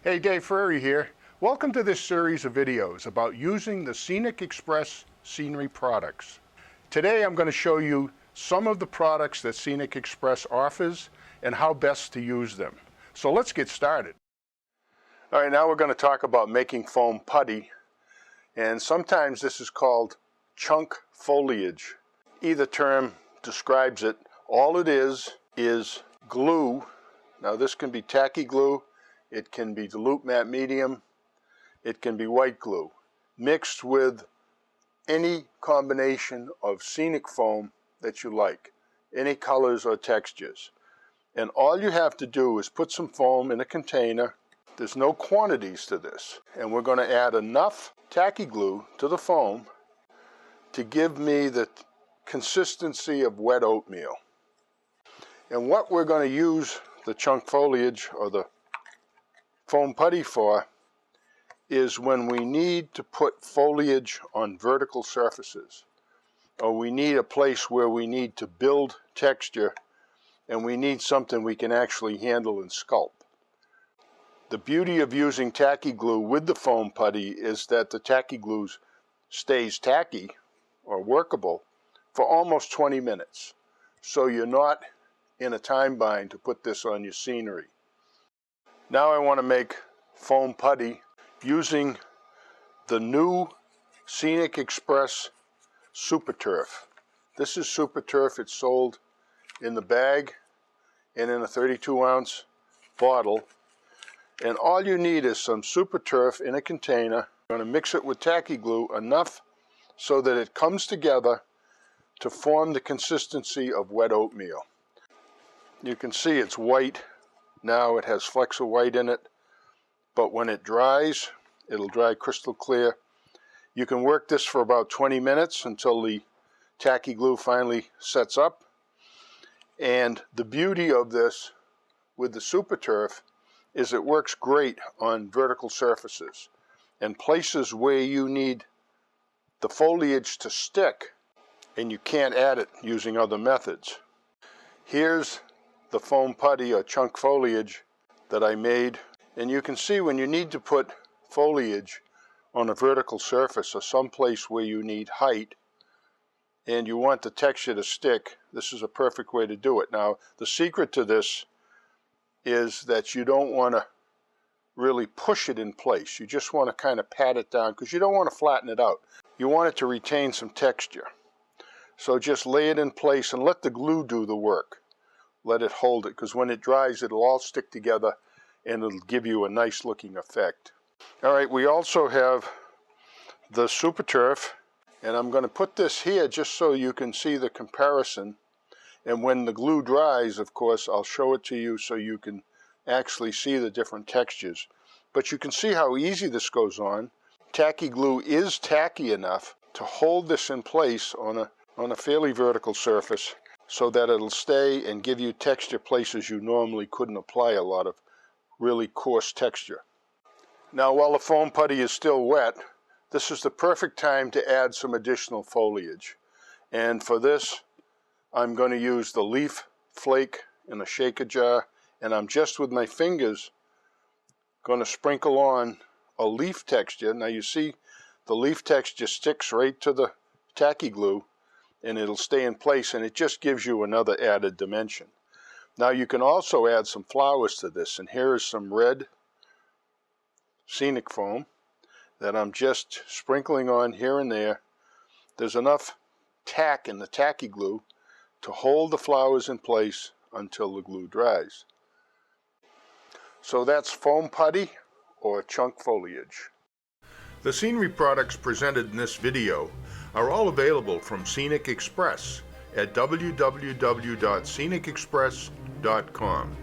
Hey, Dave Frary here. Welcome to this series of videos about using the Scenic Express scenery products. Today I'm going to show you some of the products that Scenic Express offers and how best to use them. So let's get started. All right, now we're going to talk about making foam putty, and sometimes this is called chunk foliage. Either term describes it. All it is glue. Now this can be tacky glue, it can be dilute matte medium, it can be white glue, mixed with any combination of scenic foam that you like, any colors or textures. And all you have to do is put some foam in a container. There's no quantities to this. And we're going to add enough tacky glue to the foam to give me the consistency of wet oatmeal. And what we're going to use the chunk foliage or the foam putty for is when we need to put foliage on vertical surfaces, or we need a place where we need to build texture and we need something we can actually handle and sculpt. The beauty of using tacky glue with the foam putty is that the tacky glue stays tacky or workable for almost 20 minutes. So you're not in a time bind to put this on your scenery. Now I want to make foam putty using the new Scenic Express Super Turf. This is Super Turf. It's sold in the bag and in a 32-ounce bottle. And all you need is some Super Turf in a container. I'm going to mix it with tacky glue enough so that it comes together to form the consistency of wet oatmeal. You can see it's white. Now it has flecks of white in it, but when it dries, it'll dry crystal clear. You can work this for about 20 minutes until the tacky glue finally sets up. And the beauty of this with the Super Turf is it works great on vertical surfaces and places where you need the foliage to stick and you can't add it using other methods. Here's the foam putty or chunk foliage that I made, and you can see when you need to put foliage on a vertical surface or someplace where you need height and you want the texture to stick, this is a perfect way to do it. Now the secret to this is that you don't want to really push it in place. You just want to kind of pat it down because you don't want to flatten it out. You want it to retain some texture. So just lay it in place and let the glue do the work. Let it hold it, because when it dries, it'll all stick together and it'll give you a nice looking effect. All right, we also have the Super Turf, and I'm going to put this here just so you can see the comparison. And when the glue dries, of course, I'll show it to you so you can actually see the different textures. But you can see how easy this goes on. Tacky glue is tacky enough to hold this in place on a fairly vertical surface, so that it'll stay and give you texture places you normally couldn't apply a lot of really coarse texture. Now while the foam putty is still wet, this is the perfect time to add some additional foliage. And for this, I'm going to use the leaf flake in a shaker jar, and I'm just with my fingers going to sprinkle on a leaf texture. Now you see the leaf texture sticks right to the tacky glue, and it'll stay in place, and it just gives you another added dimension. Now you can also add some flowers to this, and here is some red scenic foam that I'm just sprinkling on here and there. There's enough tack in the tacky glue to hold the flowers in place until the glue dries. So that's foam putty or chunk foliage. The scenery products presented in this video are all available from Scenic Express at www.scenicexpress.com.